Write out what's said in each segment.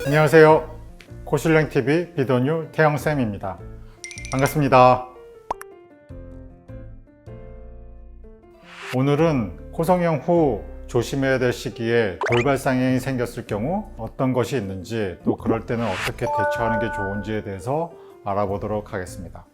안녕하세요. 고실랭TV 비도뉴 태영쌤입니다. 반갑습니다. 오늘은 코성형 후 조심해야 될 시기에 돌발상행이 생겼을 경우 어떤 것이 있는지, 또 그럴 때는 어떻게 대처하는 게 좋은지에 대해서 알아보도록 하겠습니다.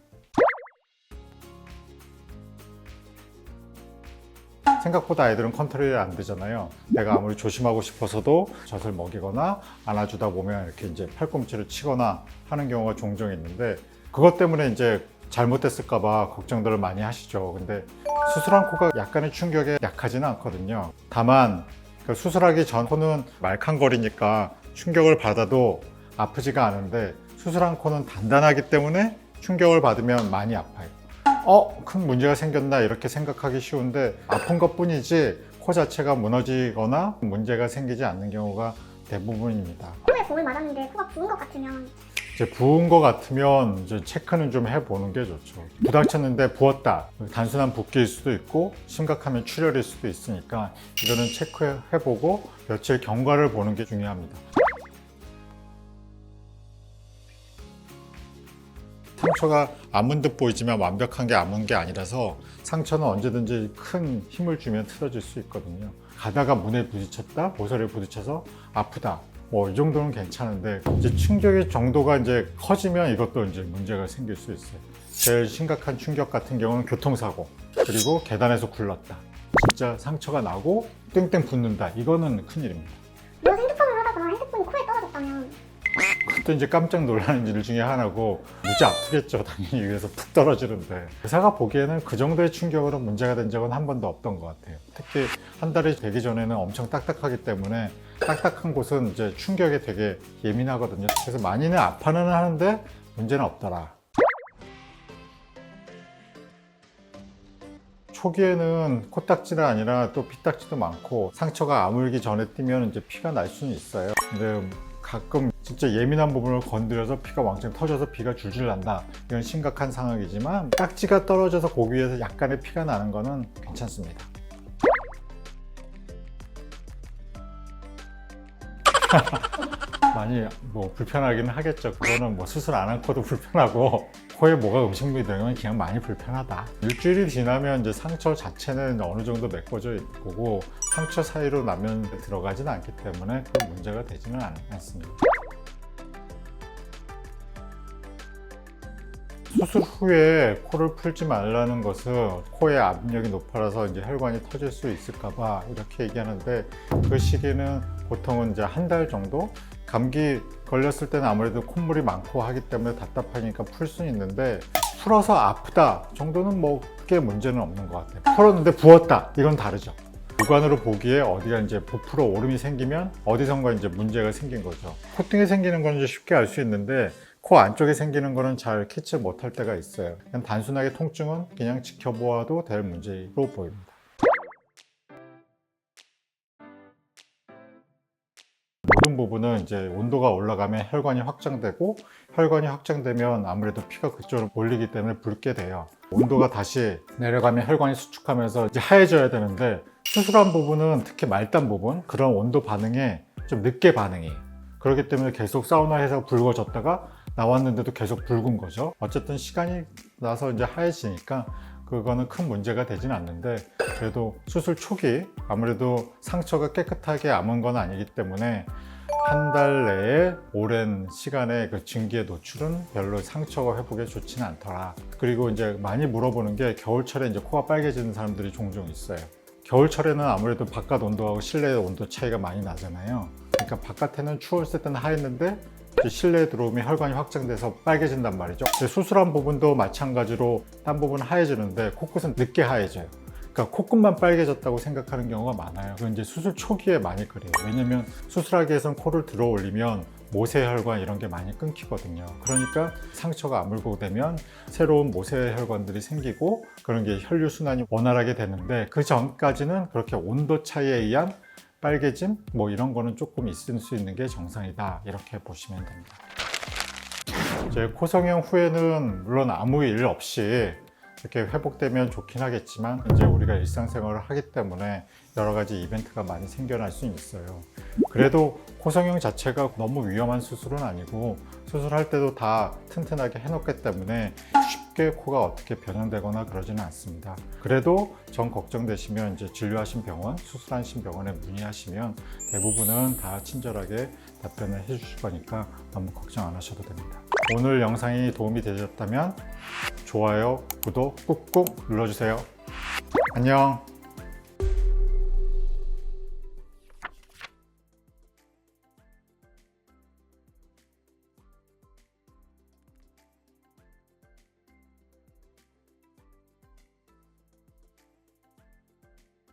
생각보다 아이들은 컨트롤이 안 되잖아요. 내가 아무리 조심하고 싶어서도 젖을 먹이거나 안아주다 보면 이렇게 이제 팔꿈치를 치거나 하는 경우가 종종 있는데, 그것 때문에 이제 잘못됐을까봐 걱정들을 많이 하시죠. 근데 수술한 코가 약간의 충격에 약하지는 않거든요. 다만 수술하기 전 코는 말캉거리니까 충격을 받아도 아프지가 않은데, 수술한 코는 단단하기 때문에 충격을 받으면 많이 아파요. 큰 문제가 생겼나 이렇게 생각하기 쉬운데, 아픈 것 뿐이지 코 자체가 무너지거나 문제가 생기지 않는 경우가 대부분입니다. 코에 공을 맞았는데 코가 부은 것 같으면 이제 부은 것 같으면 이제 체크는 좀 해보는 게 좋죠. 부닥쳤는데 부었다, 단순한 붓기일 수도 있고 심각하면 출혈일 수도 있으니까 이거는 체크해보고 며칠 경과를 보는 게 중요합니다. 상처가 아문 듯 보이지만 완벽한 게 아문 게 아니라서 상처는 언제든지 큰 힘을 주면 틀어질 수 있거든요. 가다가 문에 부딪혔다, 모서리에 부딪혀서 아프다, 이 정도는 괜찮은데, 이제 충격의 정도가 이제 커지면 이것도 이제 문제가 생길 수 있어요. 제일 심각한 충격 같은 경우는 교통사고, 그리고 계단에서 굴렀다, 진짜 상처가 나고 땡땡 붓는다, 이거는 큰일입니다. 뭐 핸드폰을 하다가 핸드폰이 코에 떨어졌다면 그때 이제 깜짝 놀라는 일 중에 하나고, 무지 아프겠죠. 당연히 위에서 푹 떨어지는데. 의사가 보기에는 그 정도의 충격으로 문제가 된 적은 한 번도 없던 것 같아요. 특히 한 달이 되기 전에는 엄청 딱딱하기 때문에, 딱딱한 곳은 이제 충격에 되게 예민하거든요. 그래서 많이는 아파는 하는데 문제는 없더라. 초기에는 코딱지가 아니라 또 피딱지도 많고, 상처가 아물기 전에 뛰면 이제 피가 날 수는 있어요. 근데 가끔 진짜 예민한 부분을 건드려서 피가 왕창 터져서 피가 줄줄 난다, 이건 심각한 상황이지만, 딱지가 떨어져서 고기 위에서 약간의 피가 나는 거는 괜찮습니다. 많이 불편하기는 하겠죠. 그거는 수술 안 한 코도 불편하고, 코에 뭐가 음식물이 들어가면 그냥 많이 불편하다. 일주일이 지나면 이제 상처 자체는 어느 정도 메꿔져 있고, 상처 사이로 나면 들어가지는 않기 때문에 그 문제가 되지는 않습니다. 수술 후에 코를 풀지 말라는 것은 코의 압력이 높아서 이제 혈관이 터질 수 있을까봐 이렇게 얘기하는데, 그 시기는 보통은 이제 한 달 정도? 감기 걸렸을 때는 아무래도 콧물이 많고 하기 때문에 답답하니까 풀 수는 있는데, 풀어서 아프다 정도는 크게 문제는 없는 것 같아요. 풀었는데 부었다, 이건 다르죠. 육안으로 보기에 어디가 이제 부풀어 오름이 생기면 어디선가 이제 문제가 생긴 거죠. 콧등에 생기는 건 이제 쉽게 알 수 있는데, 코 안쪽에 생기는 거는 잘 캐치 못할 때가 있어요. 그냥 단순하게 통증은 그냥 지켜보아도 될 문제로 보입니다. 모든 부분은 이제 온도가 올라가면 혈관이 확장되고, 혈관이 확장되면 아무래도 피가 그쪽으로 몰리기 때문에 붉게 돼요. 온도가 다시 내려가면 혈관이 수축하면서 이제 하얘져야 되는데, 수술한 부분은 특히 말단 부분, 그런 온도 반응에 좀 늦게 반응해요. 그렇기 때문에 계속 사우나에서 붉어졌다가 나왔는데도 계속 붉은 거죠. 어쨌든 시간이 나서 이제 하얘지니까 그거는 큰 문제가 되진 않는데, 그래도 수술 초기 아무래도 상처가 깨끗하게 아문 건 아니기 때문에 한 달 내에 오랜 시간의 그 증기의 노출은 별로 상처가 회복에 좋지는 않더라. 그리고 이제 많이 물어보는 게, 겨울철에 이제 코가 빨개지는 사람들이 종종 있어요. 겨울철에는 아무래도 바깥 온도하고 실내 온도 차이가 많이 나잖아요. 그러니까 바깥에는 추웠을 때는 하였는데 실내에 들어오면 혈관이 확장돼서 빨개진단 말이죠. 수술한 부분도 마찬가지로 딴 부분은 하얘지는데 코끝은 늦게 하얘져요. 그러니까 코끝만 빨개졌다고 생각하는 경우가 많아요. 그건 이제 수술 초기에 많이 그래요. 왜냐면 수술하기 위해서는 코를 들어 올리면 모세혈관 이런 게 많이 끊기거든요. 그러니까 상처가 아물고 되면 새로운 모세혈관들이 생기고, 그런 게 혈류순환이 원활하게 되는데, 그 전까지는 그렇게 온도 차이에 의한 빨개짐 이런 거는 조금 있을 수 있는 게 정상이다, 이렇게 보시면 됩니다. 이제 코성형 후에는 물론 아무 일 없이 이렇게 회복되면 좋긴 하겠지만 이제 우리가 일상생활을 하기 때문에 여러 가지 이벤트가 많이 생겨날 수 있어요. 그래도 코성형 자체가 너무 위험한 수술은 아니고 수술할 때도 다 튼튼하게 해놓기 때문에 쉽게 코가 어떻게 변형되거나 그러지는 않습니다. 그래도 정 걱정되시면 이제 진료하신 병원, 수술하신 병원에 문의하시면 대부분은 다 친절하게 답변을 해주실 거니까 너무 걱정 안 하셔도 됩니다. 오늘 영상이 도움이 되셨다면 좋아요, 구독 꾹꾹 눌러주세요. 안녕.